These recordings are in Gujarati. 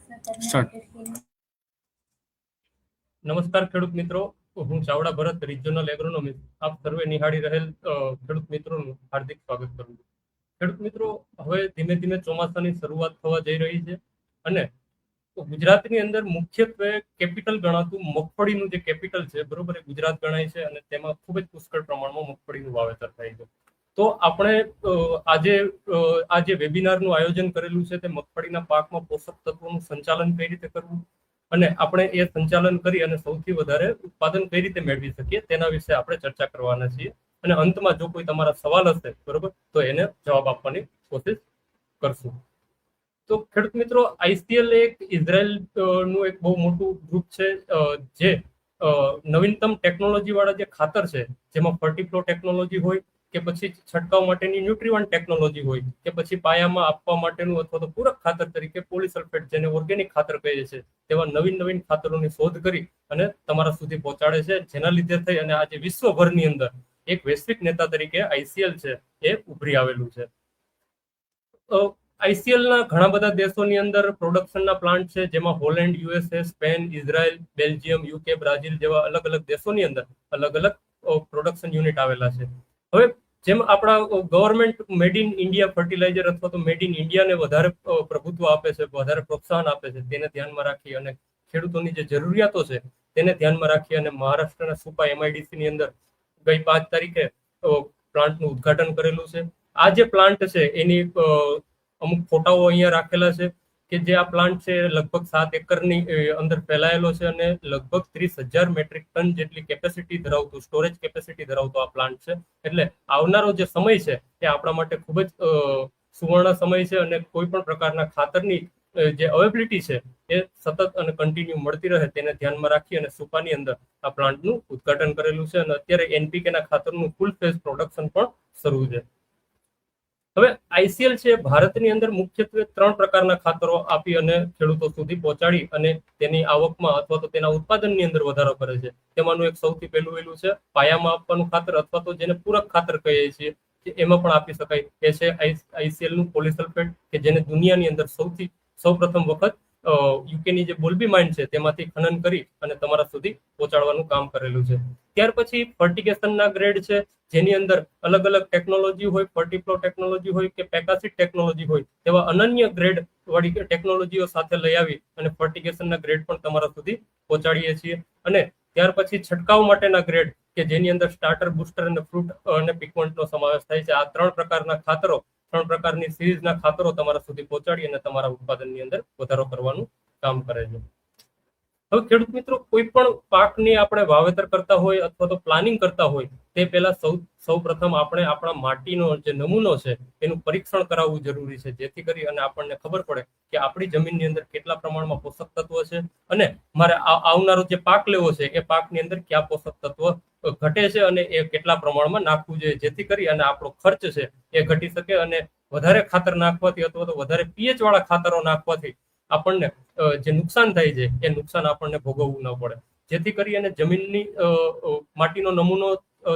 સ્ટાર્ટ. નમસ્કાર ખેડૂત મિત્રો, હું ચાવડા ભરત, રિજનલ એગ્રોનોમિસ્ટ, આપ સર્વે નિહાળી રહેલ ખેડૂત મિત્રોનું હાર્દિક સ્વાગત કરું છું. ખેડૂત મિત્રો, હવે ધીમે ધીમે ચોમાસાની શરૂઆત થવા જઈ રહી છે અને ગુજરાતની અંદર મુખ્યત્વે કેપિટલ ગણાતું મગફળીનું જે કેપિટલ છે, બરોબર, એ ગુજરાત ગણાય છે અને તેમાં ખૂબ જ પુષ્કળ પ્રમાણમાં મગફળીનું વાવેતર થાય છે. તો આપણે આ જે વેબિનારનું આયોજન કરેલું છે તે મગફળીના પાકમાં પોષક તત્વોનું સંચાલન કઈ રીતે કરવું અને આપણે એ સંચાલન કરી અને સૌથી વધારે ઉત્પાદન કઈ રીતે મેળવી શકીએ તેના વિશે આપણે ચર્ચા કરવાના છીએ. અને અંતમાં જો કોઈ તમારા સવાલ હશે, બરોબર, તો એને જવાબ આપવાની કોશિશ કરશું. તો ખેડૂત મિત્રો, આઈસીએલ એક ઇઝરાયલ નું એક બહુ મોટું ગ્રુપ છે જે નવીનતમ ટેકનોલોજી વાળા જે ખાતર છે, જેમાં ફર્ટીફ્લો ટેકનોલોજી હોય કે પછી છંટકાવ માટેની ન્યુટ્રીવન ટેકનોલોજી હોય કે પછી પાયામાં આપવા માટેનું અથવા તો પૂરક ખાતર તરીકે પોલીસલ્ફેટ, જેને ઓર્ગેનિક ખાતર કહે છે, તેવા નવીન ખાતરોની શોધ કરી અને તમારા સુધી પહોંચાડે છે, જેના લીધે થઈ અને આજે વિશ્વભરની અંદર એક વૈશ્વિક નેતા તરીકે આઈસીએલ છે એ ઉભરી આવેલું છે. આઈસીએલ ના ઘણા બધા દેશોની અંદર પ્રોડક્શનના પ્લાન્ટ છે, જેમાં Holland, USA, Spain, Israel, Belgium, UK, Brazil જેવા અલગ અલગ દેશોની અંદર અલગ અલગ પ્રોડક્શન યુનિટ આવેલા છે. હવે જેમ આપણા government made in India fertiliser અથવા તો મેડ ઇન ઇન્ડિયાને વધારે પ્રભુત્વ આપે છે, વધારે પ્રોત્સાહન આપે છે, તેને ધ્યાનમાં રાખી અને ખેડૂતોની જે જરૂરિયાતો છે તેને ધ્યાનમાં રાખી અને મહારાષ્ટ્રના સુપા એમઆઈડીસી ની અંદર ગઈ 5 તારીખે પ્લાન્ટનું ઉદ્ઘાટન કરેલું છે. આ જે પ્લાન્ટ છે એની અમુક ફોટાઓ અહીંયા રાખેલા છે કે જે આ પ્લાન્ટ છે લગભગ 7 એકરની અંદર ફેલાયેલો છે અને લગભગ 30,000 મેટ્રિક ટન જેટલી કેપેસિટી ધરાવતું, સ્ટોરેજ કેપેસિટી ધરાવતો આ પ્લાન્ટ છે. એટલે આવનારો જે સમય છે એ આપણા માટે ખૂબ જ સુવર્ણ સમય છે અને કોઈ પણ પ્રકારના ખાતરની જે અવેબિલિટી છે એ સતત અને કન્ટિન્યુ મળતી રહે તેને ધ્યાનમાં રાખી અને સુપાની અંદર આ પ્લાન્ટનું ઉદ્ઘાટન કરેલું છે અને અત્યારે એનપીકે ના ખાતરનું ફૂલ ફેઝ પ્રોડક્શન પણ શરૂ છે. હવે આઈસીએલ છે ભારતની અંદર મુખ્યત્વે 3 પ્રકારના ખાતરો આપી અને ખેડૂતો સુધી પહોંચાડી અને તેની આવકમાં અથવા તો તેના ઉત્પાદનની અંદર વધારો કરે છે. તેમાંનું એક સૌથી પહેલું છે પાયામાં આપવાનું ખાતર અથવા તો જેને પૂરક ખાતર કહીએ છીએ, એમાં પણ આપી શકાય. એ છે આઈસીએલ નું પોલીસલ્ફેટ, કે જેને દુનિયાની અંદર સૌપ્રથમ વખત યુકેની જે બોલ્બી માઇન છે તેમાંથી ખનન કરી અને તમારા સુધી પહોંચાડવાનું કામ કરેલું છે. ત્યાર પછી ફર્ટિગેશનના ગ્રેડ છે, જેની અંદર અલગ અલગ ટેકનોલોજી હોય, ફર્ટીફ્લો ટેકનોલોજી હોય કે પેકાસિટ ટેકનોલોજી હોય, તેવા અનન્ય ગ્રેડ વાળી ટેકનોલોજીઓ સાથે લઈ આવી અને ફર્ટિગેશનના ગ્રેડ પણ તમારા સુધી પહોંચાડીએ છીએ. અને ત્યાર પછી છંટકાવ માટેના ગ્રેડ, કે જેની અંદર સ્ટાર્ટર, બુસ્ટર અને ફ્રૂટ અને પિગમેન્ટનો સમાવેશ થાય છે. આ 3 પ્રકારના ખાતરો, 3 પ્રકારની સિરીઝના ખાતરો તમારા સુધી પહોંચાડી અને તમારા ઉત્પાદનની અંદર વધારો કરવાનું કામ કરે છે. હવે ખેડૂત મિત્રો, કોઈ પણ પાકની આપણે વાવેતર કરતા હોય અથવા તો પ્લાનિંગ કરતા હોય તે પહેલા સૌ પ્રથમ આપણે આપણા માટીનો જે નમૂનો છે એનું પરીક્ષણ કરાવવું જરૂરી છે, જેથી કરી અને આપણને ખબર પડે કે આપણી જમીનની અંદર કેટલા પ્રમાણમાં પોષક તત્વો છે અને મારે આવનારો જે પાક લેવો છે એ પાકની અંદર કયા પોષક તત્વો ઘટે છે અને એ કેટલા પ્રમાણમાં નાખવું જોઈએ, જેથી કરી અને આપણો ખર્ચ છે એ ઘટી શકે અને વધારે ખાતર નાખવાથી અથવા તો વધારે પીએચ વાળા ખાતરો નાખવાથી આપણને જે નુકસાન થાય છે એ નુકસાન આપણને ભોગવવું ન પડે. જેથી કરી અને જમીનની માટીનો નમૂનો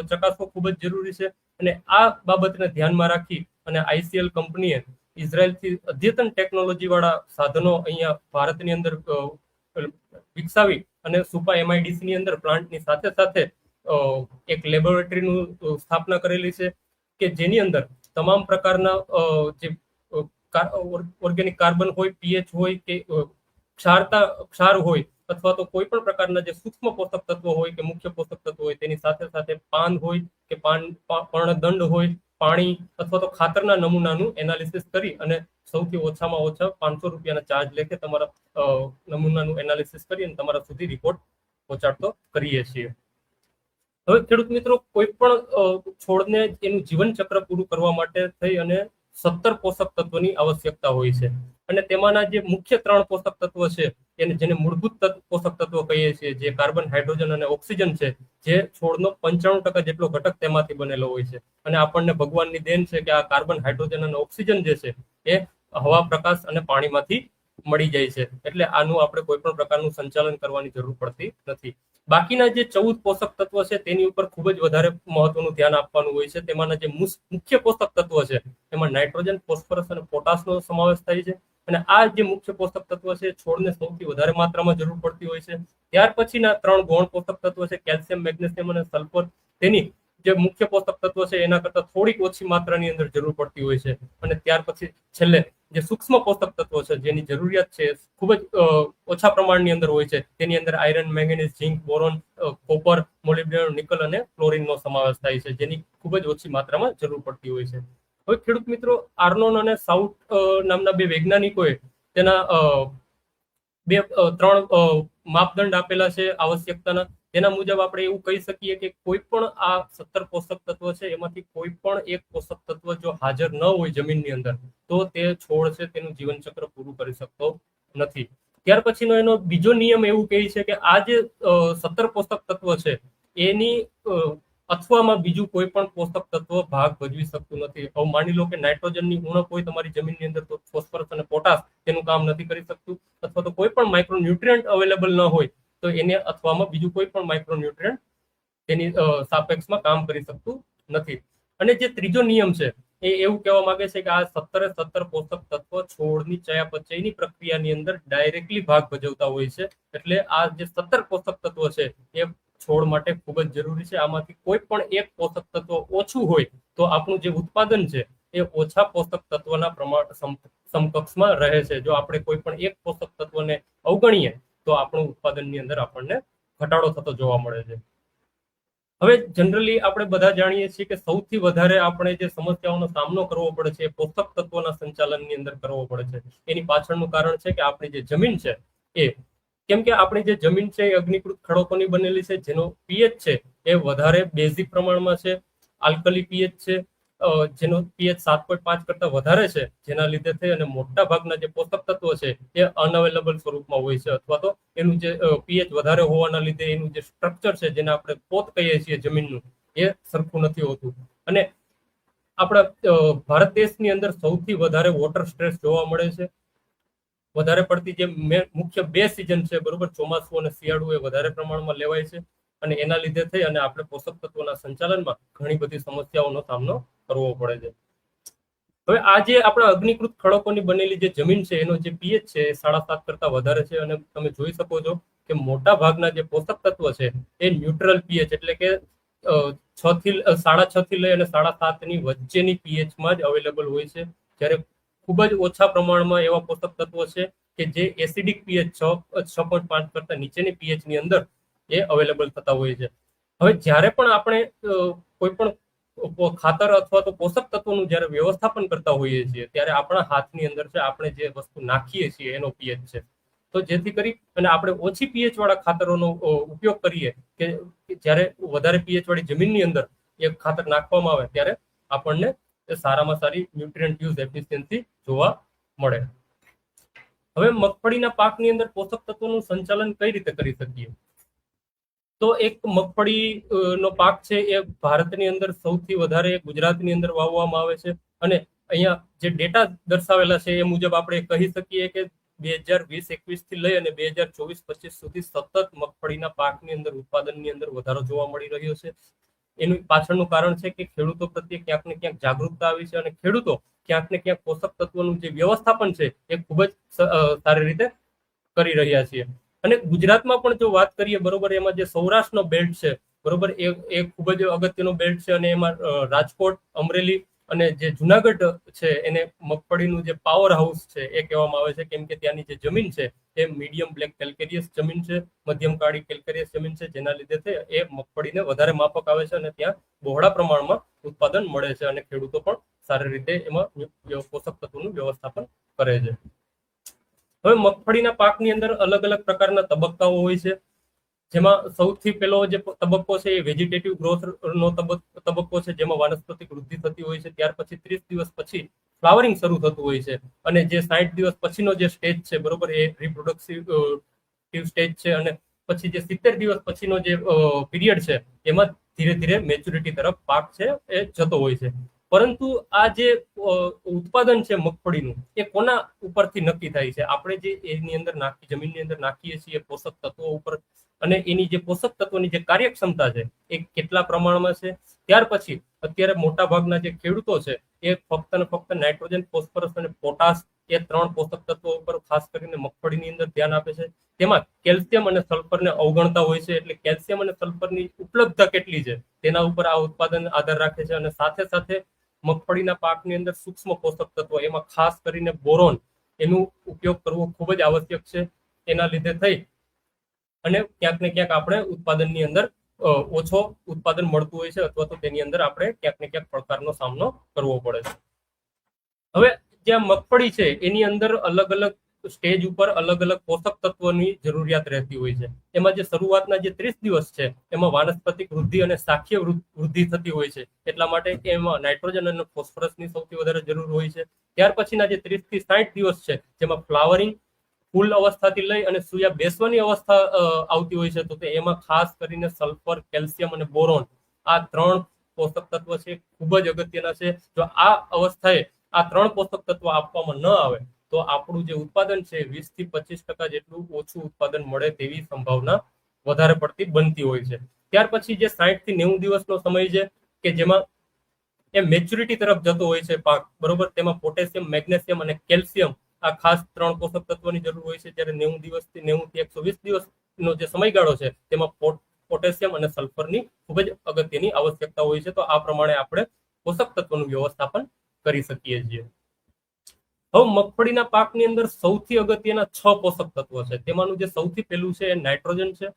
ચકાસવો ખૂબ જ જરૂરી છે. અને આ બાબતને ધ્યાનમાં રાખી અને આઈસીએલ કંપનીએ ઇઝરાયલથી અદ્યતન ટેકનોલોજી વાળા સાધનો અહીંયા ભારતની અંદર વિકસાવી અને સુપા એમઆઈડીસી ની અંદર પ્લાન્ટની સાથે સાથે એક લેબોરેટરીનું સ્થાપના કરેલી છે કે જેની અંદર તમામ પ્રકારના જે ઓર્ગેનિક કાર્બન હોય, પીએચ હોય કે ક્ષાર હોય અથવા તો કોઈ પણ પ્રકારના જે સૂક્ષ્મ પોષક તત્વો હોય કે મુખ્ય પોષક તત્વો હોય, તેની સાથે સાથે પાન હોય કે પર્ણદંડ હોય, પાણી અથવા તો ખાતરના નમૂનાનું એનાલિસિસ કરી અને સૌથી ઓછામાં ઓછા 500 રૂપિયાના ચાર્જ લેખે તમારા નમૂનાનું એનાલિસિસ કરી અને તમારા સુધી રિપોર્ટ પહોંચાડતો કરીએ છીએ. હવે ખેડૂત મિત્રો, કોઈ પણ છોડને એનું જીવન ચક્ર પૂરું કરવા માટે થઈ અને 17 પોષક તત્વોની આવશ્યકતા હોય છે અને તેમાંના જે મુખ્ય 3 પોષક તત્વો છે જેને મૂળભૂત પોષક તત્વો કહીએ છીએ, જે કાર્બન, હાઇડ્રોજન અને ઓક્સિજન છે, જે છોડનો 95% જેટલો ઘટક તેમાંથી બનેલો હોય છે. અને આપણને ભગવાનની દેન છે કે આ કાર્બન, હાઇડ્રોજન અને ઓક્સિજન જે છે એ હવા, પ્રકાશ અને પાણીમાંથી મળી જાય છે. એટલે આનું આપણે કોઈ પણ પ્રકારનું સંચાલન કરવાની જરૂર પડતી નથી. બાકીના જે 14 પોષક તત્વો છે તેની ઉપર ખૂબ જ વધારે મહત્વનું ધ્યાન આપવાનું હોય છે. તેમાંના જે મુખ્ય પોષક તત્વો છે એમાં નાઇટ્રોજન, ફોસ્ફરસ અને પોટાશનો સમાવેશ થાય છે. અને આ જે મુખ્ય પોષક તત્વ છે છોડને સૌથી વધારે માત્રામાં જરૂર પડતી હોય છે. ત્યાર પછીના 3 ગૌણ પોષક તત્વો છે કેલ્શિયમ, મેગ્નેશિયમ અને સલ્ફર, તેની જે મુખ્ય પોષક તત્વો છે એના કરતા થોડીક ઓછી માત્રાની અંદર જરૂર પડતી હોય છે. અને ત્યાર પછી છેલ્લે જે સૂક્ષ્મ પોષક તત્વો છે જેની જરૂરિયાત છે ખૂબ જ ઓછા પ્રમાણની અંદર હોય છે. તેની અંદર iron, manganese, zinc, boron, copper, molybdenum, nickel અને ક્લોરીનનો સમાવેશ થાય છે, જેની ખૂબ જ ઓછી માત્રામાં જરૂર પડતી હોય છે. હવે ખેડૂત મિત્રો, આર્નોન અને સાઉથ નામના 2 વૈજ્ઞાનિકોએ તેના 3 માપદંડ આપેલા છે આવશ્યકતાના. તેના મુજબ આપણે એવું કહી શકીએ કે કોઈ પણ આ 17 પોષક તત્વ છે એમાંથી કોઈ પણ એક પોષક તત્વ જો હાજર ન હોય જમીનની અંદર તો તે છોડ છે તેનું જીવન ચક્ર પૂરું કરી શકતો નથી. ત્યાર પછીનો એનો બીજો નિયમ એવું કહે છે કે આ જે 17 પોષક તત્વ છે એની અથવામાં બીજું કોઈ પણ પોષક તત્વ ભાગ ભજવી શકતું નથી. હવે માની લો કે નાઇટ્રોજનની ઉણપ હોય તમારી જમીનની અંદર તો ફોસ્ફરસ અને પોટાશ તેનું કામ નથી કરી શકતું, અથવા તો કોઈ પણ માઇક્રોન્યુટ્રિયન્ટ અવેલેબલ ન હોય તો એને અથવામાં બીજું કોઈ પણ માઇક્રોન્યુટ્રિયન્ટ તેની સાપેક્ષમાં કામ કરી શકતું નથી. અને જે ત્રીજો નિયમ છે એ એવું કહેવા માંગે છે કે આ 17 પોષક તત્વ છોડની ચયાપચયની પ્રક્રિયાની અંદર ડાયરેક્ટલી ભાગ ભજવતા હોય છે. એટલે આ જે 17 પોષક તત્વ છે એ છોડ માટે ખૂબ જ જરૂરી છે. આમાંથી કોઈ પણ એક પોષક તત્વ ઓછું હોય તો આપણું જે ઉત્પાદન છે એ ઓછા પોષક તત્વના પ્રમાણ સમકક્ષમાં રહે છે. જો આપણે કોઈ પણ એક પોષક તત્વને અવગણીએ તો આપણું ઉત્પાદનની અંદર આપણને ઘટાડો થતો જોવા મળે છે. હવે જનરલી આપણે બધા જાણીએ છીએ કે સૌથી વધારે આપણે જે સમસ્યાઓનો સામનો કરવો પડે છે એ પોષક તત્વોના સંચાલનની અંદર કરવો પડે છે. એની પાછળનું કારણ છે કે આપણી જે જમીન છે એ, કેમ કે આપણી જે જમીન છે એ અગ્નિકૃત ખડકોની બનેલી છે, જેનો પીએચ છે એ વધારે બેઝિક પ્રમાણમાં છે. આલ્કલી પીએચ છે જેનો પીએચ 7.5 કરતા વધારે છે, જેના લીધે થઈ અને મોટા ભાગના જે પોષક તત્વો છે એ અનઅવેલેબલ સ્વરૂપમાં હોય છે, અથવા તો એનું જે પીએચ વધારે હોવાના લીધે એનું જે સ્ટ્રક્ચર છે જેને આપણે પોત કહીએ છીએ જમીનનું, એ સરખું નથી હોતું. અને આપણા ભારત દેશની અંદર સૌથી વધારે વોટર સ્ટ્રેસ જોવા મળે છે. વધારે પડતી જે મુખ્ય 2 સિઝન છે બરોબર, ચોમાસું અને શિયાળુ, એ વધારે પ્રમાણમાં લેવાય છે. અને એના લીધે થઈ અને આપણે પોષક તત્વોના સંચાલનમાં ઘણી બધી સમસ્યાઓનો સામનો કરવો પડે છે. હવે આ જે આપણા અગ્નિકૃત ખડકોની બનેલી જે જમીન છે એનો જે પીએચ છે એ 7.5 કરતા વધારે છે. અને તમે જોઈ શકો છો કે મોટા ભાગના જે પોષક તત્વ છે એ ન્યુટ્રલ પીએચ એટલે કે 6.5 થી લઈ અને 7.5 ની વચ્ચેની પીએચમાં જ અવેલેબલ હોય છે. જ્યારે ખૂબ જ ઓછા પ્રમાણમાં એવા પોષક તત્વો છે કે જે એસિડિક પીએચ 6.5 કરતા નીચેની પીએચ ની અંદર એ અવેલેબલ થતા હોય છે. હવે જ્યારે પણ આપણે કોઈ પણ ખાતર અથવા તો પોષક તત્વોનું જ્યારે વ્યવસ્થાપન કરતા હોઈએ છીએ ત્યારે આપણા હાથની અંદર છે આપણે જે વસ્તુ નાખીએ છીએ એનો પીએચ છે. તો જેથી કરી અને આપણે ઓછી પીએચ વાળા ખાતરોનો ઉપયોગ કરીએ કે જ્યારે વધારે પીએચ વાળી જમીનની અંદર એ ખાતર નાખવામાં આવે ત્યારે આપણને સારામાં સારી ન્યુટ્રિયન્ટ યુઝ એફિશિયન્સી જોવા મળે. હવે મગફળીના પાકની અંદર પોષક તત્વોનું સંચાલન કઈ રીતે કરી શકીએ? તો એક મગફળી નો પાક છે એ ભારતની અંદર સૌથી વધારે ગુજરાતની અંદર વાવવામાં આવે છે. અને અહીંયા જે ડેટા દર્શાવેલા છે એ મુજબ આપણે કહી શકીએ કે 2020-21 થી લઈ અને 2024-25 સુધી સતત મગફળીના પાકની અંદર ઉત્પાદનની અંદર વધારો જોવા મળી રહ્યો છે. એનું પાછળનું કારણ છે કે ખેડૂતો પ્રત્યે ક્યાંક ને ક્યાંક જાગૃતતા આવી છે અને ખેડૂતો ક્યાંક ને ક્યાંક પોષક તત્વોનું જે વ્યવસ્થાપન છે એ ખૂબ જ સારી રીતે કરી રહ્યા છીએ. અને ગુજરાતમાં પણ જો વાત કરીએ બરોબર, એમાં જે સૌરાષ્ટ્રનો બેલ્ટ છે બરોબર, એ ખૂબ જ અગત્યનો બેલ્ટ છે. અને એમાં રાજકોટ, અમરેલી અને જે જુનાગઢ છે એને મગફળીનું જે પાવર હાઉસ છે એ કહેવામાં આવે છે, કેમ કે ત્યાંની જે જમીન છે એ મીડિયમ બ્લેક કેલ્કેરિયસ જમીન છે, મધ્યમ કાળી કેલ્કેરિયસ જમીન છે, જેના લીધે એ મગફળીને વધારે માફક આવે છે અને ત્યાં બહોળા પ્રમાણમાં ઉત્પાદન મળે છે અને ખેડૂતો પણ સારી રીતે એમાં પોષક તત્વોનું વ્યવસ્થાપન કરે છે. હવે મગફળીના પાકની અંદર અલગ અલગ પ્રકારના તબક્કાઓ હોય છે, જેમાં સૌથી પહેલો જે તબક્કો છે એ વેજીટેટિવ ગ્રોથ નો તબક્કો છે, જેમાં વાનસ્પતિક વૃદ્ધિ થતી હોય છે. ત્યાર પછી 30 દિવસ પછી ફ્લાવરિંગ શરૂ થતું હોય છે. અને જે 60 દિવસ પછીનો જે સ્ટેજ છે બરોબર, એ રિપ્રોડક્ટિવ સ્ટેજ છે. અને પછી જે 70 દિવસ પછીનો જે પીરિયડ છે એમાં ધીરે ધીરે મેચ્યુરિટી તરફ પાક છે એ જતો હોય છે. પરંતુ આ જે ઉત્પાદન છે મગફળીનું એ કોના ઉપરથી નક્કી થાય છે? આપણે જે એની અંદર જમીનની અંદર નાખીએ છીએ પોષક તત્વો ઉપર, અને એની જે પોષક તત્વોની જે કાર્યક્ષમતા છે એ કેટલા પ્રમાણમાં છે. ત્યાર પછી અત્યારે મોટા ભાગના જે ખેડૂતો છે એ ફક્ત ને ફક્ત નાઇટ્રોજન, ફોસ્ફરસ અને પોટાશ એ 3 પોષક તત્વો ઉપર ખાસ કરીને મગફળીની અંદર ધ્યાન આપે છે. તેમાં કેલ્શિયમ અને સલ્ફરને અવગણતા હોય છે, એટલે કેલ્શિયમ અને સલ્ફરની ઉપલબ્ધતા કેટલી છે તેના ઉપર આ ઉત્પાદન આધાર રાખે છે. અને સાથે સાથે મગફળીના પાકની અંદર સૂક્ષ્મ પોષક તત્વો, એમાં ખાસ કરીને બોરોન, એનો ઉપયોગ કરવો ખૂબ જ આવશ્યક છે. એના લીધે થઈ અને ક્યાંક ને ક્યાંક આપણે ઉત્પાદનની અંદર ઓછો ઉત્પાદન મળતું હોય છે, અથવા તો તેની અંદર આપણે ક્યાંક ને ક્યાંક પડકારનો સામનો કરવો પડે છે. હવે જ્યાં મગફળી છે એની અંદર અલગ અલગ સ્ટેજ ઉપર અલગ અલગ પોષક તત્વોની જરૂરિયાત રહેતી હોય છે. એમાં જે શરૂઆતના જે 30 દિવસ છે એમાં વાનસ્પતિક વૃદ્ધિ અને શાખીય વૃદ્ધિ થતી હોય છે, એટલા માટે એમાં નાઇટ્રોજન અને ફોસ્ફરસની સૌથી વધારે જરૂર હોય છે. ત્યાર પછીના જે 30 થી 60 દિવસ છે જેમાં ફ્લાવરિંગ, ફૂલ અવસ્થાથી લઈ અને સૂયા બેસવાની અવસ્થા આવતી હોય છે, તો એમાં ખાસ કરીને સલ્ફર, કેલ્શિયમ અને બોરોન, આ 3 પોષક તત્વ છે ખૂબ જ અગત્યના છે. જો આ અવસ્થાએ આ 3 પોષક તત્વ આપવામાં ન આવે તો આપણું જે ઉત્પાદન છે 20 થી 25% જેટલું ઓછું ઉત્પાદન મળે તેવી સંભાવના વધારે પડતી બનતી હોય છે. ત્યાર પછી જે 60 થી 90 દિવસનો સમય છે કે જેમાં એ મેચ્યુરિટી તરફ જતો હોય છે પાક, બરોબર, તેમાં પોટેશિયમ, મેગ્નેશિયમ અને કેલ્શિયમ, આ ખાસ 3 પોષક તત્વોની જરૂર હોય છે. જ્યારે 90 દિવસથી 90 થી 120 દિવસનો જે સમયગાળો છે તેમાં પોટેશિયમ અને સલ્ફરની ખૂબ જ અગત્યની આવશ્યકતા હોય છે. તો આ પ્રમાણે આપણે પોષક તત્વોનું વ્યવસ્થાપન કરી શકીએ છીએ. હવે મગફળીના પાકની અંદર સૌથી અગત્યના 6 પોષક તત્વો છે. તેમાંનું જે સૌથી પહેલું છે એ નાઇટ્રોજન છે.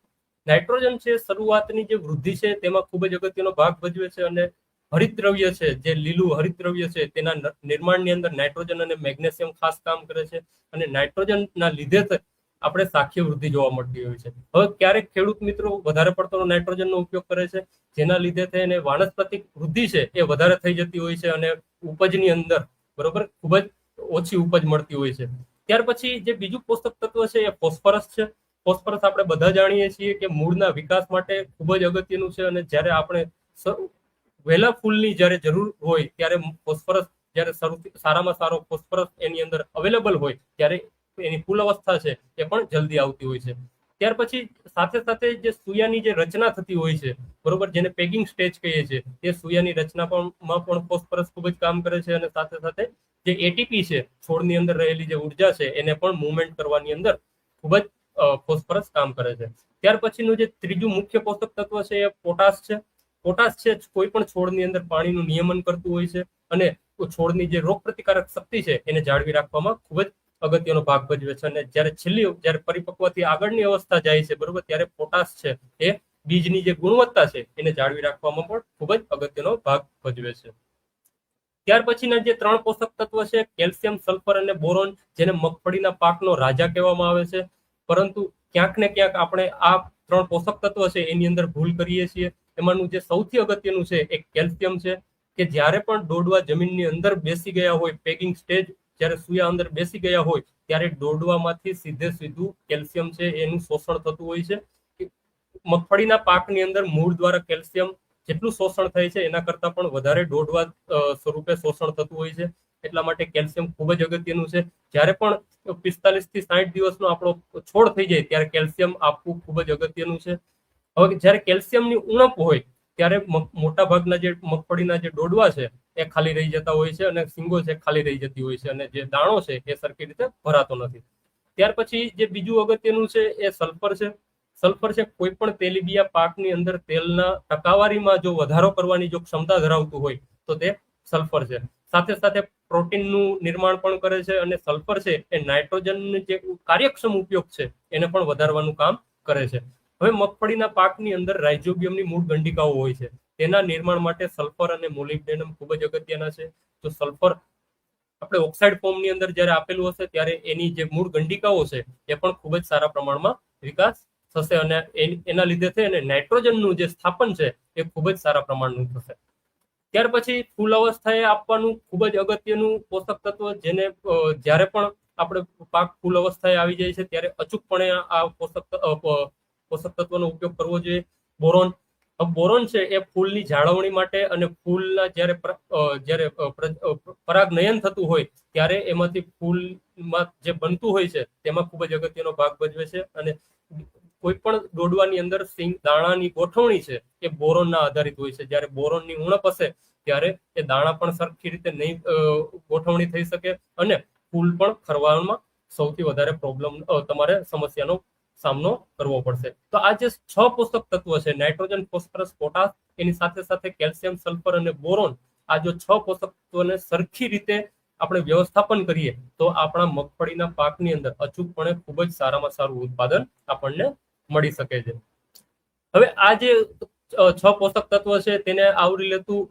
નાઇટ્રોજન છે શરૂઆતની જે વૃદ્ધિ છે તેમાં ખૂબ જ અગત્યનો ભાગ ભજવે છે, અને હરિતદ્રવ્ય છે, જે લીલું હરિતદ્રવ્ય છે તેના નિર્માણની અંદર નાઇટ્રોજન અને મેગ્નેશિયમ ખાસ કામ કરે છે. અને નાઇટ્રોજનના લીધે આપણે શાખીય વૃદ્ધિ જોવા મળતી હોય છે. હવે ક્યારેક ખેડૂત મિત્રો વધારે પડતો નાઇટ્રોજનનો ઉપયોગ કરે છે, જેના લીધે થઈને વાનસ્પતિક વૃદ્ધિ છે એ વધારે થઈ જતી હોય છે અને ઉપજની અંદર, બરોબર, ખૂબ જ ઓછી ઉપજ મળતી હોય છે. ત્યાર પછી જે બીજું પોષક તત્વ છે એ ફોસ્ફરસ છે. ફોસ્ફરસ આપણે બધા જાણીએ છીએ કે મૂળના વિકાસ માટે ખૂબ જ અગત્યનું છે, અને જ્યારે આપણે વહેલા ફૂલની જ્યારે જરૂર હોય ત્યારે ફોસ્ફરસ, જ્યારે સારામાં સારો ફોસ્ફરસ એની અંદર અવેલેબલ હોય ત્યારે એની ફૂલ અવસ્થા છે એ પણ જલ્દી આવતી હોય છે. ત્યાર પછી સાથે સાથે જે સૂયાની જે રચના થતી હોય છે, બરોબર, જેને પેગિંગ સ્ટેજ કહીએ છીએ, તે સૂયાની રચનામાં પણ ફોસ્ફરસ ખૂબ જ કામ કરે છે. અને સાથે સાથે જે એટીપી છે, છોડની અંદર રહેલી જે ઉર્જા છે એને પણ મૂવમેન્ટ કરવાની અંદર ખૂબ જ ફોસ્ફરસ કામ કરે છે. ત્યાર પછીનું જે ત્રીજું મુખ્ય પોષક તત્વ છે એ પોટાશ છે. પોટાશ છે કોઈ પણ છોડની અંદર પાણીનું નિયમન કરતું હોય છે, અને છોડની જે રોગ પ્રતિકારક શક્તિ છે એને જાળવી રાખવામાં ખૂબ જ અગત્યનો ભાગ ભજવે છે. અને જ્યારે પરિપક્વથી આગળની અવસ્થા જાય છે, બરોબર, ત્યારે પોટાશ છે એ બીજની જે ગુણવત્તા છે એને જાળવી રાખવામાં પણ ખૂબ જ અગત્યનો ભાગ ભજવે છે. ત્યાર પછીના જે 3 પોષક તત્વ છે, કેલ્શિયમ, સલ્ફર અને બોરોન, જેને મગફળીના પાકનો રાજા કહેવામાં આવે છે, પરંતુ ક્યાંક ને ક્યાંક આપણે આ 3 પોષક તત્વ છે એની અંદર ભૂલ કરીએ છીએ. એમાંનું જે સૌથી અગત્યનું છે એ કેલ્શિયમ છે, કે જ્યારે પણ ડોડવા જમીનની અંદર બેસી ગયા હોય, પેકિંગ સ્ટેજ જ્યારે સૂયા અંદર બેસી ગયા હોય, ત્યારે ડોડવામાંથી સીધું કેલ્શિયમ છે એનું શોષણ થતું હોય છે. મગફળીના પાકની અંદર મૂળ દ્વારા કેલ્શિયમ જેટલું શોષણ થાય છે એના કરતા પણ વધારે ડોડવા સ્વરૂપે શોષણ થતું હોય છે. એટલા માટે કેલ્શિયમ ખૂબ જ અગત્યનું છે. જ્યારે પણ 45 થી 60 દિવસનો આપણો છોડ થઈ જાય ત્યારે કેલ્શિયમ આપવું ખૂબ જ અગત્યનું છે. હવે જ્યારે કેલ્શિયમની ઉણપ હોય ત્યારે મોટા ભાગના જે મગફળીના જે ડોડવા છે એ ખાલી રહી જતા હોય છે, અને સિંગો છે ખાલી રહી જતી હોય છે, અને જે દાણો છે એ સરખી રીતે ભરાતો નથી. ત્યાર પછી જે બીજું અગત્યનું છે એ સલ્ફર છે. સલ્ફર છે કોઈ પણ તેલીબિયા પાકની અંદર તેલના ટકાવારીમાં જો વધારો કરવાની જો ક્ષમતા ધરાવતું હોય તો તે સલ્ફર છે. સાથે સાથે પ્રોટીનનું નિર્માણ પણ કરે છે, અને સલ્ફર છે એ નાઇટ્રોજનનો જે કાર્યક્ષમ ઉપયોગ છે એને પણ વધારવાનું કામ કરે છે. હવે મગફળીના પાકની અંદર રાઇઝોબિયમની મૂળ ગંડિકાઓ હોય છે, તેના નિર્માણ માટે સલ્ફર અને મોલિબ્ડેનમ ખૂબ જ અગત્યના છે. તો સલ્ફર આપણે ઓક્સાઇડ ફોર્મની અંદર જ્યારે આપેલું હશે ત્યારે એની જે મૂળ ગંડિકાઓ છે એ પણ ખૂબ જ સારા પ્રમાણમાં વિકાસ થશે, અને એના લીધે થઈ અને નાઇટ્રોજનનું જે સ્થાપન છે એ ખૂબ જ સારા પ્રમાણનું થશે. ત્યાર પછી ફૂલ અવસ્થાએ આપવાનું ખૂબ જ અગત્યનું પોષક તત્વ, જેને જ્યારે પણ આપણે પાક ફૂલ અવસ્થાએ આવી જાય છે ત્યારે અચૂકપણે આ પોષક તત્વનો ઉપયોગ કરવો જોઈએ. બોરોન. બોરોન છે એ ફૂલની જાળવણી માટે અને ફૂલના જ્યારે પરાગનયન થતું હોય ત્યારે એમાંથી ફૂલમાં જે બનતું હોય છે તેમાં ખૂબ જ અગત્યનો ભાગ ભજવે છે. અને કોઈ પણ ડોડવાની અંદર દાણાની ગોઠવણી છે એ બોરોનના આધારિત હોય છે. જ્યારે બોરોનની ઉણપ હશે ત્યારે એ દાણા પણ સરખી રીતે નહીં ગોઠવણી થઈ શકે, અને ફૂલ પણ ખરવામાં સૌથી વધારે પ્રોબ્લેમ તમારે સમસ્યાનો સામનો કરવો પડશે. તો આ જે 6 પોષક તત્વો છે, નાઇટ્રોજન, ફોસ્ફરસ, પોટાશ, એની સાથે સાથે કેલ્શિયમ, સલ્ફર અને બોરોન, આ જો 6 પોષક તત્વોને સરખી રીતે આપણે વ્યવસ્થાપન કરીએ તો આપણા મગફળીના પાકની અંદર અચૂકપણે ખૂબ જ સારામાં સારું ઉત્પાદન આપણને મળી શકે છે. હવે આ જે 6 પોષક તત્વો છે તેને આવરી લેતું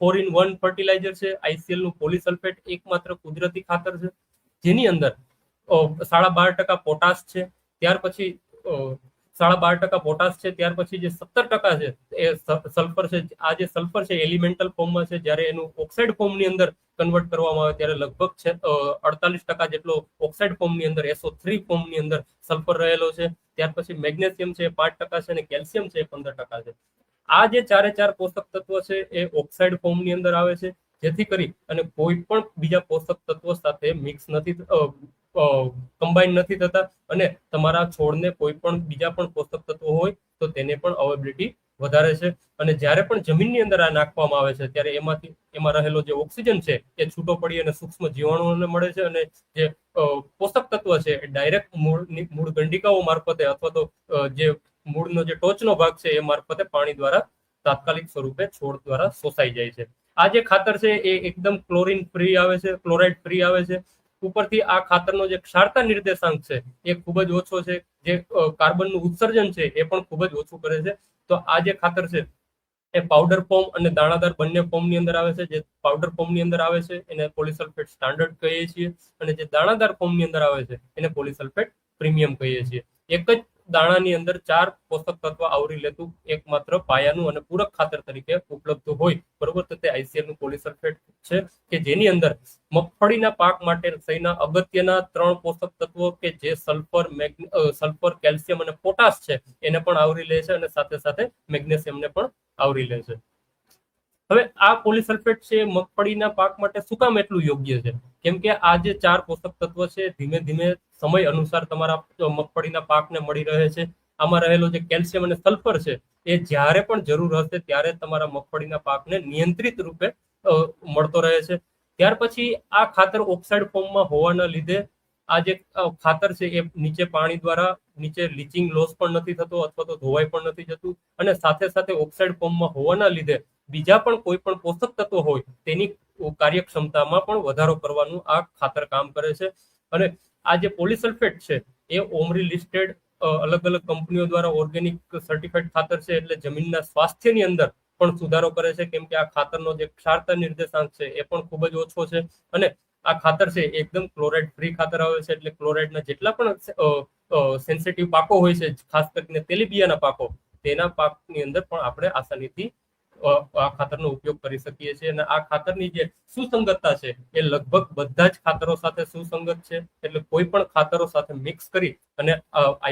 4-in-1 ફર્ટિલાઇઝર છે. ICL નું પોલીસલ્ફેટ એકમાત્ર કુદરતી ખાતર છે, જેની અંદર 12.5% પોટાશ છે. ત્યાર પછી 12.5% પોટાશ છે. ત્યાર પછી જે 17% છે એ સલ્ફર છે. આ જે સલ્ફર છે એલિમેન્ટલ ફોર્મમાં છે, જ્યારે એનું ઓક્સાઇડ ફોર્મની અંદર કન્વર્ટ કરવામાં આવે ત્યારે લગભગ 48% જેટલો ઓક્સાઇડ ફોર્મની અંદર SO3 ફોર્મની અંદર સલ્ફર રહેલો છે. ત્યાર પછી મેગ્નેશિયમ છે 5% છે અને કેલ્શિયમ છે 15% છે. આ જે 4 પોષક તત્વો છે એ ઓક્સાઇડ ફોર્મની અંદર આવે છે, જેથી કરી અને કોઈ પણ બીજા પોષક તત્વો સાથે મિક્સ નથી કમ્બાઈન નથી થતા અને તમારા છોડને કોઈ પણ બીજા પણ પોષક તત્વો હોય તો તેને પણ અવેબિલિટી વધારે છે. અને જ્યારે પણ જમીનની અંદર આ નાખવામાં આવે છે ત્યારે એમાં રહેલો જે ઓક્સિજન છે એ છૂટો પડી અને સૂક્ષ્મ જીવાણુઓને મળે છે અને જે પોષક તત્વ છે એ ડાયરેક્ટ મૂળ ગંડિકાઓ મારફતે અથવા તો જે મૂળનો જે ટોચનો ભાગ છે એ મારફતે પાણી દ્વારા તાત્કાલિક સ્વરૂપે છોડ દ્વારા શોષાઈ જાય છે. આ જે ખાતર છે એ એકદમ ક્લોરીન ફ્રી આવે છે, ક્લોરાઇડ ફ્રી આવે છે. ઉપરથી આ ખાતરનો જે ક્ષારતા નિર્દેશાંક છે એ ખૂબ જ ઓછો છે, જે કાર્બનનું ઉત્સર્જન છે એ પણ ખૂબ જ ઓછું કરે છે. તો આ જે ખાતર છે એ પાવડર ફોર્મ અને દાણાદાર બંને ફોર્મની અંદર આવે છે. જે પાવડર ફોર્મની અંદર આવે છે એને પોલીસલ્ફેટ સ્ટાન્ડર્ડ કહીએ છીએ અને જે દાણાદાર ફોર્મની અંદર આવે છે એને પોલીસલ્ફેટ પ્રીમિયમ કહીએ છીએ. એક જ દાણાની અંદર 4 પોષક તત્વ આવરી લેતું એકમાત્ર પાયાનું અને પૂરક ખાતર તરીકે ઉપલબ્ધ હોય, બરોબર, તો તે ICL નું પોલીસલ્ફેટ છે કે જેની અંદર મગફળીના પાક માટે થઈના અગત્યના 3 પોષક તત્વો કે જે સલ્ફર, કેલ્શિયમ અને પોટાશ છે એને પણ આવરી લે છે અને સાથે સાથે મેગ્નેશિયમને પણ આવરી લે છે. હવે આ પોલીસલ્ફેટ છે મગફળીના પાક માટે શું કામ એટલું યોગ્ય છે? કેમ કે આ જે 4 પોષક તત્વ છે ધીમે ધીમે સમય અનુસાર તમારા મગફળીના પાકને મળી રહે છે. આમાં રહેલો જે કેલ્શિયમ અને સલ્ફર છે એ જ્યારે પણ જરૂર હશે ત્યારે તમારા મગફળીના પાકને નિયંત્રિત રૂપે મળતો રહે છે. ત્યાર પછી આ ખાતર ઓક્સાઇડ ફોર્મમાં હોવાના લીધે આ જે ખાતર છે એ નીચે પાણી દ્વારા નીચે લીચિંગ લોસ પણ નથી થતો અથવા તો ધોવાઈ પણ નથી જતું અને સાથે સાથે ઓક્સાઇડ ફોર્મમાં હોવાના લીધે બીજા પણ કોઈ પણ પોષક તત્વો હોય તેની કાર્યક્ષમતામાં પણ વધારો કરવાનું આ ખાતર કામ કરે છે. અને આ જે પોલીસલ્ફેટ છે એ ઓમરી લિસ્ટેડ અલગ અલગ કંપનીઓ દ્વારા ઓર્ગેનિક સર્ટિફાઈડ ખાતર છે, એટલે જમીનના સ્વાસ્થ્યની અંદર પણ સુધારો કરે છે. કેમ કે આ ખાતરનો જે ક્ષારતા નિર્દેશાંક છે એ પણ ખૂબ જ ઓછો છે અને આ ખાતર છે એકદમ ક્લોરાઇડ ફ્રી ખાતર આવે છે. એટલે ક્લોરાઇડના જેટલા પણ સેન્સિટિવ પાકો હોય છે, ખાસ કરીને તેલીબિયાના પાકો, તેના પાકની અંદર પણ આપણે આસાનીથી આ ખાતરનો ઉપયોગ કરી શકીએ છીએ. અને આ ખાતરની જે સુસંગતતા છે એ લગભગ બધા જ ખાતરો સાથે સુસંગત છે, એટલે કોઈ પણ ખાતરો સાથે મિક્સ કરી અને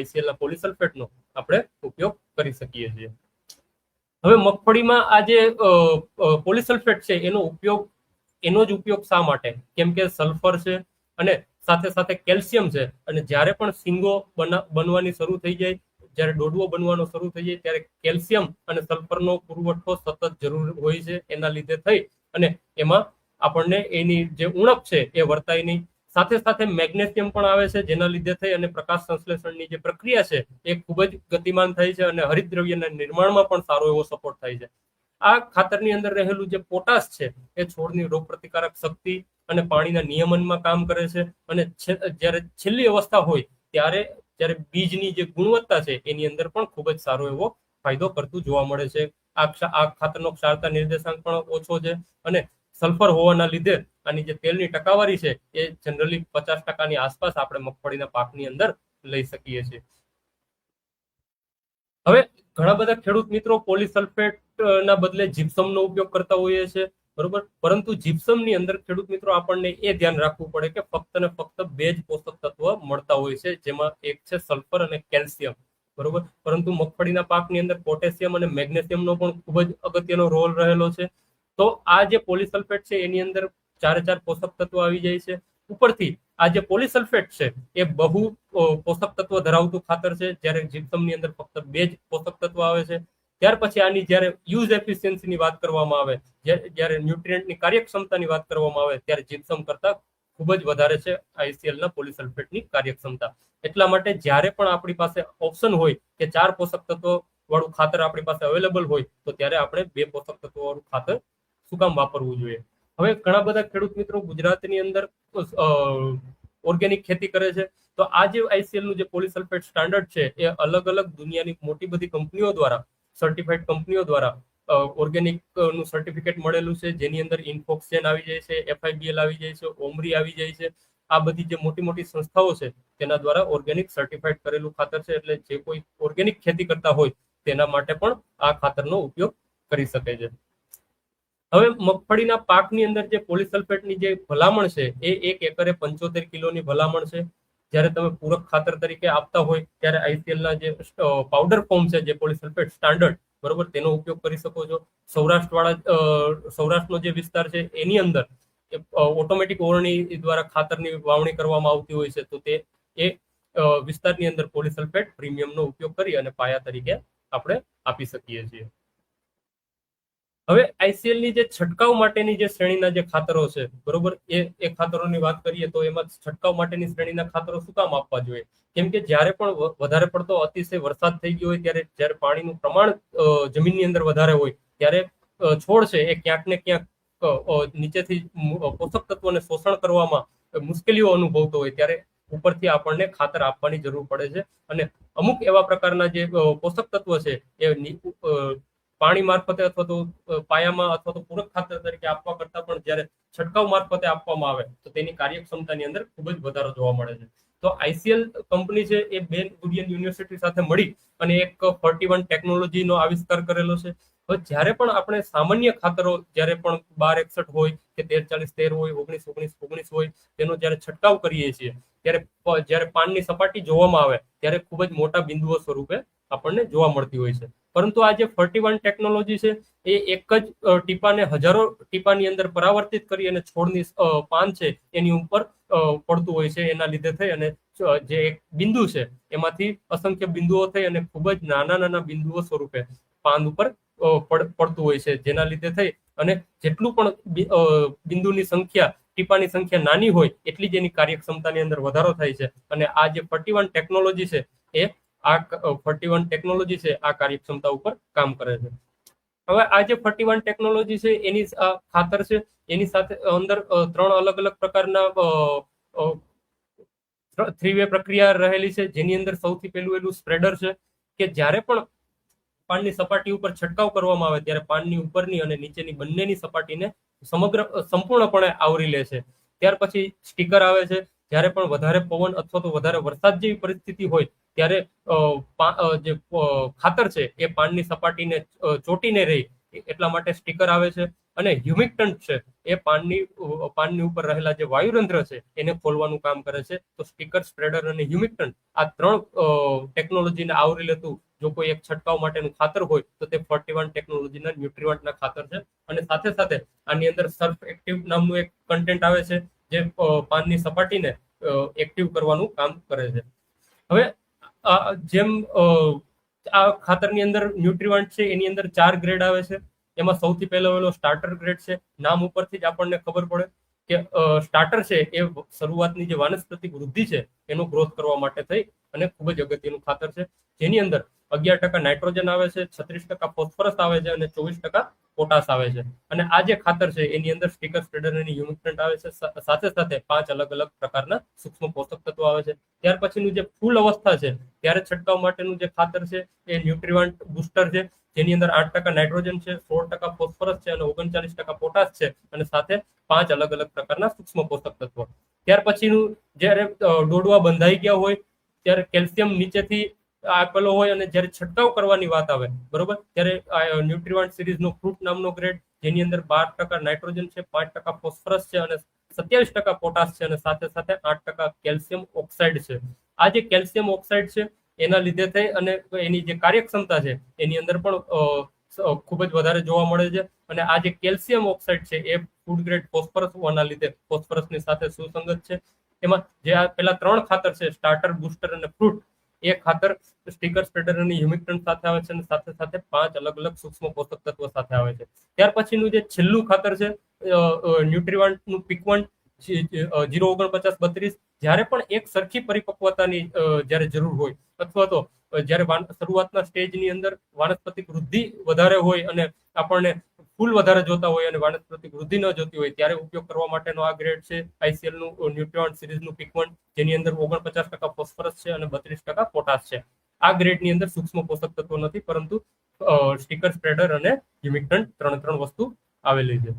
ICL ના પોલીસલ્ફેટનો આપણે ઉપયોગ કરી શકીએ છીએ. હવે મગફળીમાં આ જે પોલીસલ્ફેટ છે એનો જ ઉપયોગ શા માટે? કેમ કે સલ્ફર છે અને સાથે સાથે કેલ્શિયમ છે અને જ્યારે પણ સિંગો બનવાની શરૂ થઈ જાય, જ્યારે ડોડવો બનવાનો શરૂ થઈ જાય ત્યારે કેલ્શિયમ અને સલ્ફરનો પુરવઠો સતત જરૂર હોય છે. એના લીધે થઈ અને એમાં આપણને એની જે ઉણપ છે એ વર્તાય નહીં. સાથે સાથે મેગ્નેશિયમ પણ આવે છે, જેના લીધે થઈ અને પ્રકાશ સંશ્લેષણની જે પ્રક્રિયા છે એ ખૂબ જ ગતિમાન થાય છે અને હરિતદ્રવ્યના નિર્માણમાં પણ સારો એવો સપોર્ટ થાય છે. આ ખાતરની અંદર રહેલું જે પોટાશ છે એ છોડની રોગ પ્રતિકારક શક્તિ અને પાણીના નિયમનમાં કામ કરે છે અને જ્યારે છેલ્લી અવસ્થા હોય ત્યારે બીજની જે ગુણવત્તા છે એની અંદર પણ ખૂબ જ સારો એવો ફાયદો કરતું જોવા મળે છે. આ ખાતરનો ક્ષારતા નિર્દેશાંક પણ ઓછો છે અને સલ્ફર હોવાના લીધે આની જે તેલની ટકાવારી છે એ જનરલી 50% આસપાસ આપણે મગફળીના પાકની અંદર લઈ શકીએ છીએ. હવે ઘણા બધા ખેડૂત મિત્રો પોલીસલ્ફેટ ના બદલે જીપ્સમનો ઉપયોગ કરતા હોઈએ છે, બરોબર, પરંતુ જીપ્સમની અંદર ખેડૂત મિત્રો આપણને એ ધ્યાન રાખવું પડે કે ફક્ત ને ફક્ત 2 જ પોષક તત્વ મળતા હોય છે, જેમાં એક છે સલ્ફર અને કેલ્શિયમ, બરોબર, પરંતુ મગફળીના પાકની અંદર પોટેશિયમ અને મેગ્નેશિયમનો પણ ખૂબ જ અગત્યનો રોલ રહેલો છે. તો આ જે પોલીસલ્ફેટ છે એની અંદર 4 પોષક તત્વો આવી જાય છે. ઉપરથી આ જે પોલીસલ્ફેટ છે એ બહુ પોષક તત્વ ધરાવતું ખાતર છે, જ્યારે જીપ્સમની અંદર ફક્ત 2 જ પોષક તત્વ આવે છે. ત્યાર પછી આની જ્યારે યુઝ એફિશિયન્સીની વાત કરવામાં આવે, જ્યારે ન્યુટ્રિયન્ટની કાર્યક્ષમતાની વાત કરવામાં આવે ત્યારે જીપ્સમ કરતા ખૂબ જ વધારે છે ICL ના પોલીસલ્ફેટની કાર્યક્ષમતા. એટલા માટે જ્યારે પણ આપણી પાસે ઓપ્શન હોય કે 4 પોષક તત્વો વાળું ખાતર આપણી પાસે અવેલેબલ હોય તો ત્યારે આપણે 2 પોષક તત્વો વાળું ખાતર શું કામ વાપરવું જોઈએ. હવે ઘણા બધા ખેડૂત મિત્રો ગુજરાતની અંદર ઓર્ગેનિક ખેતી કરે છે, તો આ જે ICL નું જે પોલીસલ્ફેટ સ્ટાન્ડર્ડ છે એ અલગ અલગ દુનિયાની મોટી બધી કંપનીઓ દ્વારા, સર્ટિફાઈડ કંપનીઓ દ્વારા ઓર્ગેનિક નું સર્ટિફિકેટ મળેલું છે, જેની અંદર ઇન્ફોક્સેન આવી જાય છે, FIBL આવી જાય છે, ઓમરી આવી જાય છે. આ બધી જે મોટી મોટી સંસ્થાઓ છે તેના દ્વારા ઓર્ગેનિક સર્ટિફાઈડ કરેલું ખાતર છે. એટલે જે કોઈ ઓર્ગેનિક ખેતી કરતા હોય તેના માટે પણ આ ખાતરનો ઉપયોગ કરી શકે છે. હવે મગફળીના પાકની અંદર જે પોલીસલ્ફેટની જે ભલામણ છે એ 1 એકરે 75 કિલોની ભલામણ છે. જ્યારે તમે પૂરક ખાતર તરીકે આપતા હોય ત્યારે ICL ના જે પાવડર ફોર્મ છે, જે પોલીસલ્ફેટ સ્ટાન્ડર્ડ, બરોબર, તેનો ઉપયોગ કરી શકો છો. સૌરાષ્ટ્રનો જે વિસ્તાર છે એની અંદર ઓટોમેટિક ઓરણી દ્વારા ખાતરની વાવણી કરવામાં આવતી હોય છે, તો તે એ વિસ્તારની અંદર પોલીસલ્ફેટ પ્રીમિયમનો ઉપયોગ કરી અને પાયા તરીકે આપણે આપી શકીએ છીએ. હવે ICL ની જે છંટકાવ માટેની જે શ્રેણીના જે ખાતરો છે, બરોબર, એ ખાતરોની વાત કરીએ તો એમાં છંટકાવ માટેની શ્રેણીના ખાતરો શું કામ આપવા જોઈએ? કેમ કે જ્યારે પણ વધારે પડતો અતિશય વરસાદ થઈ ગયો હોય ત્યારે જ્યારે પાણીનું પ્રમાણ જમીનની અંદર વધારે હોય ત્યારે છોડ છે એ ક્યાંક ને ક્યાંક નીચેથી પોષક તત્વોને શોષણ કરવામાં મુશ્કેલીઓ અનુભવતો હોય ત્યારે ઉપરથી આપણને ખાતર આપવાની જરૂર પડે છે. અને અમુક એવા પ્રકારના જે પોષક તત્વ છે એ પાણી મારફતે અથવા તો પાયામાં અથવા તો પૂરક ખાતર તરીકે આપવા કરતા પણ જ્યારે છંટકાવ મારફતે આપવામાં આવે તો તેની કાર્યક્ષમતાની અંદર ખૂબ જ વધારો જોવા મળે છે. તો ICL કંપની છે એ બેન ગુરિયન યુનિવર્સિટી સાથે મળી અને એક 41 ટેકનોલોજીનો આવિષ્કાર કરેલો છે. હવે જ્યારે પણ આપણે સામાન્ય ખાતરો જ્યારે પણ 1261 હોય કે 1340 હોય, 1919 હોય, તેનો જ્યારે છંટકાવ કરીએ છીએ ત્યારે જ્યારે પાનની સપાટી જોવામાં આવે ત્યારે ખૂબ જ મોટા બિંદુઓ સ્વરૂપે આપણને જોવા મળતી હોય છે. પરંતુ આ જે 41 ટેકનોલોજી છે એ એક જ ટીપાને હજારો ટીપાની અંદર પરાવર્તિત કરી અને છોડની પાન છે એની ઉપર પડતું હોય છે. એના લીધે થઈ અને જે એક બિંદુ છે એમાંથી અસંખ્ય બિંદુઓ થઈ અને ખૂબ જ નાના નાના બિંદુઓ સ્વરૂપે પાન ઉપર પડતું હોય છે, જેના લીધે થઈ અને જેટલું પણ બિંદુની સંખ્યા, ટીપાની સંખ્યા નાની હોય એટલી જ એની કાર્યક્ષમતાની અંદર વધારો થાય છે. અને આ જે 41 ટેકનોલોજી છે એ આ 41 ટેકનોલોજી છે આ કાર્યક્ષમતા ઉપર કામ કરે છે. હવે આ જે 41 ટેકનોલોજી છે એની ખાતર છે એની સાથે અંદર 3 અલગ અલગ પ્રકારના 3-વે પ્રક્રિયા રહેલી છે, જેની અંદર સૌથી પહેલું એનું સ્પ્રેડર છે કે જ્યારે પણ પાનની સપાટી ઉપર છંટકાવ કરવામાં આવે ત્યારે પાનની ઉપરની અને નીચેની બંનેની સપાટીને સંપૂર્ણપણે આવરી લે છે. ત્યાર પછી સ્ટીકર આવે છે. જ્યારે પણ વધારે પવન અથવા તો વધારે વરસાદ જેવી પરિસ્થિતિ હોય ત્યારે જે ખાતર છે એ પાનની સપાટીને ચોટીને રહી એટલા માટે સ્ટીકર આવે છે. અને હ્યુમિક્ટન્ટ છે એ પાનની ઉપર રહેલા જે વાયુરંધ્ર છે એને ખોલવાનું કામ કરે છે. તો સ્ટીકર, સ્પ્રેડર અને હ્યુમિક્ટન્ટ આ 3 ટેકનોલોજીને આવરી લેતું જો કોઈ એક છંટકાવ માટેનું ખાતર હોય તો તે 41 ટેકનોલોજીના ન્યુટ્રીવન્ટના ખાતર છે. અને સાથે સાથે આની અંદર સલ્ફ એક્ટિવ નામનું એક કન્ટેન્ટ આવે છે જે પાનની સપાટીને એક્ટિવ કરવાનું કામ કરે છે. હવે જેમ આ ખાતરની અંદર ન્યુટ્રીવન્ટ છે એની અંદર 4 ગ્રેડ આવે છે. એમાં સૌથી પહેલો સ્ટાર્ટર ગ્રેડ છે. નામ ઉપરથી જ આપણને ખબર પડે કે સ્ટાર્ટર છે એ શરૂઆતની જે વાનસ્પતિક વૃદ્ધિ છે એનો ગ્રોથ કરવા માટે થઈ અને ખૂબ જ અગત્યનું ખાતર છે, જેની અંદર 11% નાઇટ્રોજન આવે છે, 36% ફોસ્ફરસ આવે છે અને 24% પોટાશ આવે છે. અને આ જે ખાતર છે એની અંદર સ્ટીકર, સ્પ્રેડર અને હ્યુમિક્ટન્ટ આવે છે. સાથે સાથે 5 અલગ અલગ પ્રકારના સૂક્ષ્મ પોષક તત્વો આવે છે. ત્યાર પછીનું જે ફૂલ અવસ્થા છે ત્યારે છંટકાવ માટેનું જે ખાતર છે એ ન્યુટ્રીવન્ટ બુસ્ટર છે, જેની અંદર 8% નાઇટ્રોજન છે, 16% ફોસ્ફરસ છે અને 39% પોટાશ છે અને સાથે 5 અલગ અલગ પ્રકારના સૂક્ષ્મ પોષક તત્વો. ત્યાર પછીનું જ્યારે ડોડવા બંધાઈ ગયા હોય ત્યારે કેલ્શિયમ નીચેથી આપેલો હોય અને જ્યારે છંટકાવ કરવાની વાત આવે, બરોબર, ત્યારે ન્યુટ્રીવન્ટ સિરીઝનો ફ્રૂટ નામનો ગ્રેડ, જેની અંદર 12% નાઇટ્રોજન છે, 5% ફોસ્ફરસ છે અને 27% પોટાશ છે અને સાથે સાથે 8% કેલ્શિયમ ઓક્સાઇડ છે. આ જે કેલ્શિયમ ઓક્સાઇડ છે એના લીધે થઈ અને એની જે કાર્યક્ષમતા છે એની અંદર પણ ખૂબ જ વધારે જોવા મળે છે. અને આ જે કેલ્શિયમ ઓક્સાઇડ છે એ ફૂડ ગ્રેડ ફોસ્ફરસ હોવાના લીધે ફોસ્ફરસની સાથે સુસંગત છે. એમાં જે આ પેલા 3 ખાતર છે, સ્ટાર્ટર, બુસ્ટર અને ફ્રૂટ, એ ખાતર સ્ટીકર, સ્પ્રેડર અને હ્યુમિક્ટન્ટ સાથે આવે છે અને સાથે સાથે 5 અલગ અલગ સૂક્ષ્મ પોષક તત્વો સાથે આવે છે. ત્યાર પછીનું જે છેલ્લું ખાતર છે ન્યુટ્રીવન્ટનું પીકવન્ટ, 049-32 જ્યારે પણ એક સરખી પરિપક્વતાની જ્યારે જરૂર હોય અથવા તો જ્યારે શરૂઆતના સ્ટેજની અંદર વાનસ્પતિક વૃદ્ધિ વધારે હોય અને આપણને ફૂલ વધારે જોતા હોય અને વાનસ્પતિક વૃદ્ધિ ન જોતી હોય ત્યારે ઉપયોગ કરવા માટેનો આ ગ્રેડ છે ICL નું ન્યુટ્રીવન્ટ સિરીઝનું પીક1, જેની અંદર 49% ફોસ્ફરસ છે અને 32% પોટાશ છે. આ ગ્રેડની અંદર સૂક્ષ્મ પોષક તત્વો નથી, પરંતુ સ્ટીકર સ્પ્રેડર અને હ્યુમિક્ટન્ટ ત્રણ વસ્તુ આવેલી છે.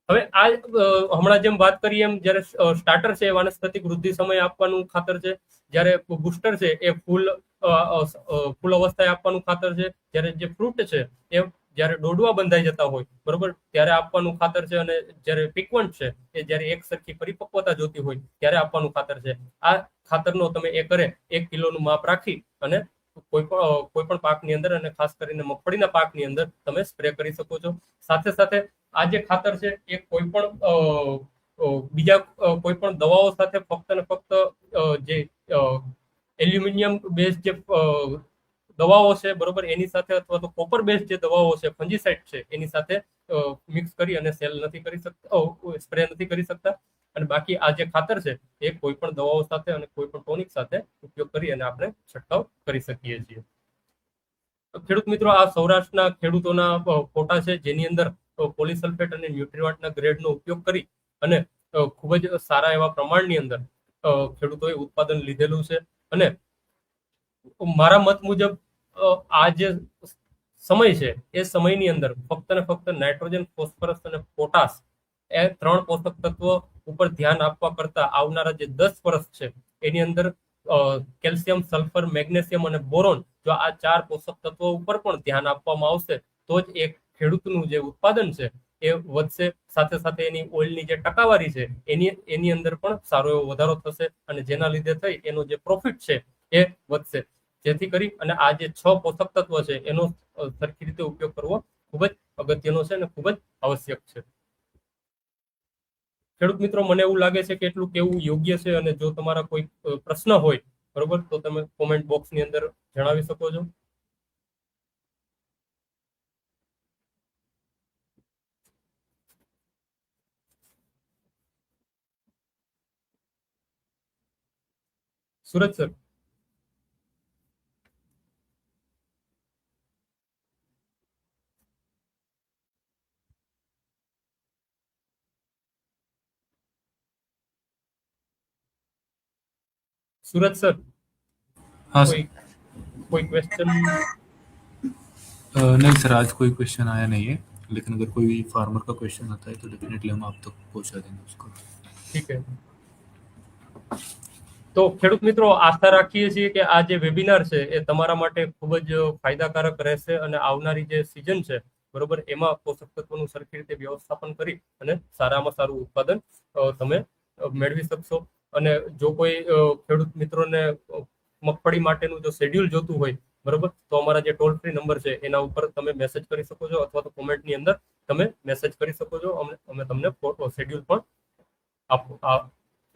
હવે આ હમણાં જેમ વાત કરીએ એમ જ્યારે સ્ટાર્ટર છે એ વાનસ્પતિક વૃદ્ધિ સમય આપવાનું ખાતર છે, જ્યારે બુસ્ટર છે એ ફૂલ અવસ્થાએ આપવાનું ખાતર છે, જ્યારે જે ફ્રૂટ છે એ જ્યારે ડોડવા બંધાઈ જતા હોય બરોબર ત્યારે આપવાનું ખાતર છે, અને જ્યારે પીક1 છે એ જ્યારે એક સરખી પરિપક્વતા જોતી હોય ત્યારે આપવાનું ખાતર છે. આ ખાતરનો તમે એકરે 1 કિલોનું માપ રાખી અને કોઈ પણ પાકની અંદર અને ખાસ કરીને મગફળીના પાકની અંદર તમે સ્પ્રે કરી શકો છો. સાથે સાથે આ જે ખાતર છે એ કોઈ પણ બીજા કોઈ પણ દવાઓ સાથે ફક્ત ને ફક્ત જે એલ્યુમિનિયમ બેઝ જે દવાઓ છે બરોબર એની સાથે અથવા તો કોપર બેઝ જે દવાઓ છે ફંજીસાઇડ છે એની સાથે મિક્સ કરી અને સેલ નથી કરી શકતા, સ્પ્રે નથી કરી શકતા. અને બાકી આ જે ખાતર છે એ કોઈ પણ દવાઓ સાથે અને કોઈ પણ ટોનિક સાથે ઉપયોગ કરી અને આપણે છંટકાવ કરી શકીએ છીએ. ખેડૂત મિત્રો, આ સૌરાષ્ટ્રના ખેડૂતોના ફોટા છે જેની અંદર પોલીસલ્ફેટ અને ન્યુટ્રીવન્ટના ગ્રેડનો ઉપયોગ કરી અને ખૂબ જ સારા એવા પ્રમાણની અંદર ખેડૂતોએ ઉત્પાદન લીધેલું છે. અને મારા મત મુજબ આ જે સમય છે એ સમયની અંદર ફક્ત ને ફક્ત નાઇટ્રોજન, ફોસ્ફરસ અને પોટાશ એ 3 પોષક તત્વો ઉપર ધ્યાન આપવા કરતા આવનારા જે 10 વર્ષ છે એની અંદર કેલ્શિયમ, સલ્ફર, મેગ્નેશિયમ અને બોરોન જો આ 4 પોષક તત્વો ઉપર પણ ધ્યાન આપવામાં આવશે તો જ એક ખેડૂતનું જે ઉત્પાદન છે એ વધશે. સાથે સાથે એની ઓઇલની જે ટકાવારી છે એની અંદર પણ સારો એવો વધારો થશે અને જેના લીધે થઈ એનો જે પ્રોફિટ છે એ વધશે. જેથી કરી અને આ જે 6 પોષક તત્વો છે એનો સરખી રીતે ઉપયોગ કરવો ખૂબ જ અગત્યનો છે અને ખૂબ જ આવશ્યક છે. ખેડૂત મિત્રો, મને એવું લાગે છે કે એટલું કેવું યોગ્ય છે, અને જો તમારા કોઈ પ્રશ્ન હોય બરોબર તો તમે કોમેન્ટ બોક્સની અંદર જણાવી શકો છો. સુરજ સર. सूरज सर, हाँ कोई क्वेश्चन? नहीं सर, आज कोई क्वेश्चन आया नहीं है, लेकिन अगर कोई फार्मर का क्वेश्चन आता है तो डेफिनेटली हम आप तक पहुंचा देंगे उसको. ठीक है. તો ખેડૂત મિત્રો, આશા રાખીએ છીએ કે આ જે વેબિનાર છે એ તમારા માટે ખૂબ જ ફાયદાકારક રહેશે અને આવનારી જે સિઝન છે બરોબર એમાં પોષક તત્વોનું સરખી રીતે વ્યવસ્થાપન કરી અને સારામાં સારું ઉત્પાદન તમે મેળવી શકશો. અને જો કોઈ ખેડૂત મિત્રોને મગફળી માટેનું જો શેડ્યુલ જોતું હોય બરોબર તો અમારા જે ટોલ ફ્રી નંબર છે એના ઉપર તમે મેસેજ કરી શકો છો અથવા તો કોમેન્ટની અંદર તમે મેસેજ કરી શકો છો. અમે તમને શેડ્યુલ પણ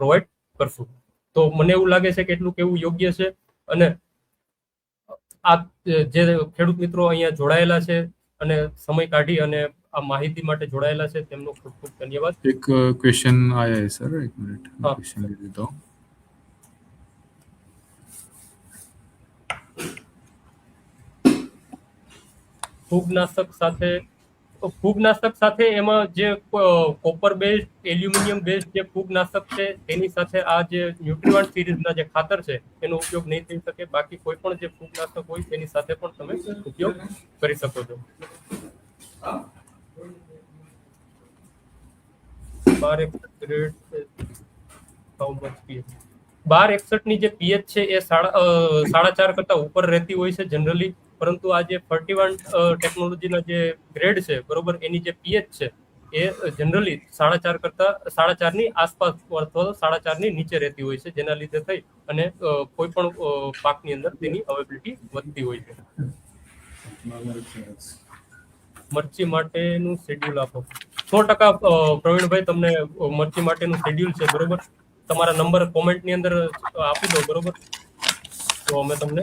પ્રોવાઈડ કરશું. તો મને એવું લાગે છે કે એટલું કેવું યોગ્ય છે. અને આ જે ખેડૂત મિત્રો અહીંયા જોડાયેલા છે અને સમય કાઢી અને આ માહિતી માટે જોડાયેલા છે તેમનો ખૂબ ખૂબ ધન્યવાદ. एक क्वेश्चन आया है सर, 1 मिनट क्वेश्चन ले लेता हूँ. ફૂગનાશક સાથે એમાં જે કોપર બેઝ, એલ્યુમિનિયમ બેઝ જે ફૂગનાશક છે તેની સાથે આ જે ન્યુટ્રીવન્ટ સિરીઝના જે ખાતર છે એનો ઉપયોગ નહીં થઈ શકે. બાકી કોઈ પણ જે ફૂગનાશક હોય તેની સાથે પણ તમે ઉપયોગ કરી શકો છો. 1261 ની જે પીએચ છે એ 4.5 કરતા ઉપર રહેતી હોય છે જનરલી, પરંતુ આ જે 31 ટેકનોલોજીના જે ગ્રેડ છે બરોબર એની જે પીએચ છે એ જનરલી 4.5 ની આસપાસ અથવા 4.5 ની નીચે રહેતી હોય છે, જેના લીધે થઈ અને કોઈ પણ પાકની અંદર તેની અવેબિલિટી વધતી હોય છે. મરચી માટેનું શેડ્યુલ આપો. 100% પ્રવીણભાઈ, તમને મરચી માટેનું શેડ્યુલ છે બરોબર, તમારા નંબર કોમેન્ટની અંદર આપી દો બરોબર, તો અમે તમને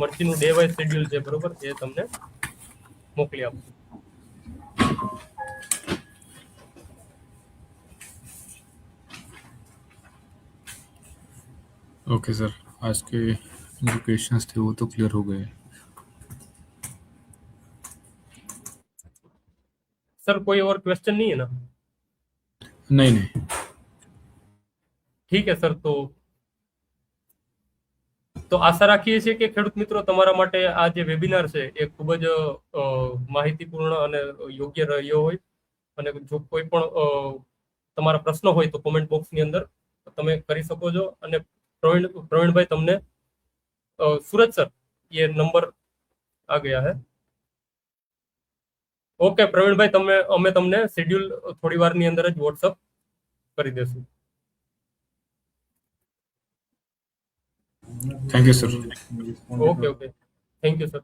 મરચીનું ડે વાઇઝ શેડ્યુલ છે બરોબર એ તમને મોકલી આપશું. ओके सर, आज के जो क्वेश्चंस थे वो तो क्लियर हो गए। सर कोई और क्वेश्चन नहीं है ना? नहीं नहीं। ઠીક છે સર, તો આશા રાખીએ છીએ કે ખેડૂત મિત્રો તમારા માટે આ જે વેબિનાર છે એ ખૂબ જ માહિતીપૂર્ણ અને યોગ્ય રહ્યો હોય. અને જો કોઈ પણ તમારા પ્રશ્ન હોય તો કોમેન્ટ બોક્સની અંદર તમે કરી શકો છો. અને પ્રવીણભાઈ તમને सूरज सर ये नंबर आ गया है. ઓકે પ્રવીણભાઈ, અમે તમને શેડ્યુલ થોડી વારની અંદર જ વોટ્સઅપ કરી દેશું. Thank you sir. Okay thank you sir.